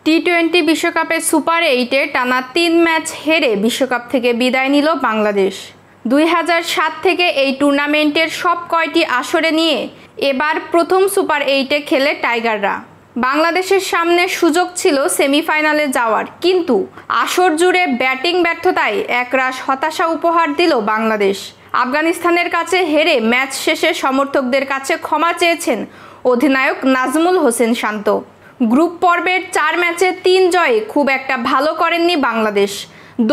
টি-20 বিশ্বকাপের সুপার 8-এ টানা 3 ম্যাচ হেরে বিশ্বকাপ থেকে বিদায় নিল বাংলাদেশ। 2007 থেকে এই টুর্নামেন্টের সব কয়টি আসরে নিয়ে এবার প্রথম সুপার 8-এ খেলে টাইগাররা। বাংলাদেশের সামনে সুযোগ ছিল সেমিফাইনালে যাওয়ার, কিন্তু আসর জুড়ে ব্যাটিং ব্যর্থতায় একরাশ হতাশা উপহার দিল বাংলাদেশ। আফগানিস্তানের কাছে হেরে ম্যাচ শেষে সমর্থকদের কাছে ক্ষমা চেয়েছেন অধিনায়ক নাজমুল হোসেন শান্ত। গ্রুপ পর্বের 4 ম্যাচে 3 জয়ে খুব একটা ভালো করেননি বাংলাদেশ।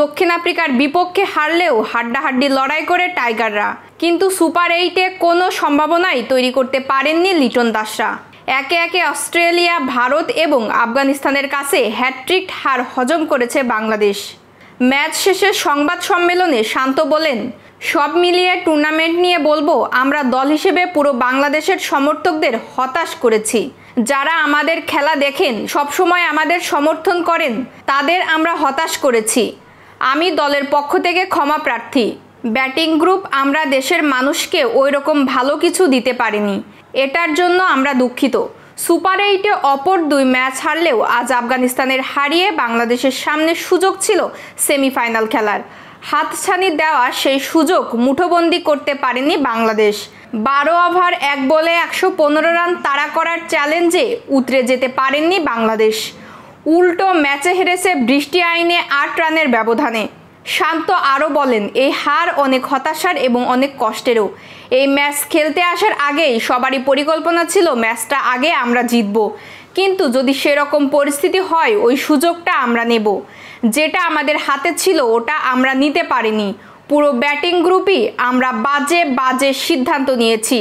দক্ষিণ আফ্রিকার বিপক্ষে হারলেও হাড্ডাহাড্ডি লড়াই করে টাইগাররা, কিন্তু সুপার 8-এ কোনো সম্ভাবনাই তৈরি করতে পারেননি লিটন দাসরা। একে একে অস্ট্রেলিয়া, ভারত এবং আফগানিস্তানের কাছে হ্যাটট্রিক হার হজম করেছে বাংলাদেশ। ম্যাচ শেষে সংবাদ সম্মেলনে শান্ত বলেন, সব মিলিয়ে টুর্নামেন্ট নিয়ে বলবো, আমরা দল হিসেবে পুরো বাংলাদেশের সমর্থকদের হতাশ করেছি। যারা আমাদের খেলা দেখেন, সবসময় আমাদের সমর্থন করেন, তাদের আমরা হতাশ করেছি। আমি দলের পক্ষ থেকে ক্ষমা প্রার্থী। ব্যাটিং গ্রুপ আমরা দেশের মানুষকে ওই রকম ভালো কিছু দিতে পারিনি, এটার জন্য আমরা দুঃখিত। সুপার 8-এ অপর 2 ম্যাচ হারলেও আজ আফগানিস্তানের হারিয়ে বাংলাদেশের সামনে সুযোগ ছিল সেমিফাইনাল খেলার। হাতছানি দেওয়া সেই সুযোগ মুঠোবন্দি করতে পারেনি বাংলাদেশ। 12 ওভার 1 বলে 115 রান তাড়া করার চ্যালেঞ্জে উতরে যেতে পারেননি বাংলাদেশ। উল্টো ম্যাচে হেরেছে বৃষ্টি আইনে 8 রানের ব্যবধানে। শান্ত আরও বলেন, এই হার অনেক হতাশার এবং অনেক কষ্টেরও। এই ম্যাচ খেলতে আসার আগেই সবারই পরিকল্পনা ছিল ম্যাচটা আগে আমরা জিতব, কিন্তু যদি সেরকম পরিস্থিতি হয় ওই সুযোগটা আমরা নেব। যেটা আমাদের হাতে ছিল ওটা আমরা নিতে পারিনি। পুরো ব্যাটিং গ্রুপই আমরা বাজে সিদ্ধান্ত নিয়েছি।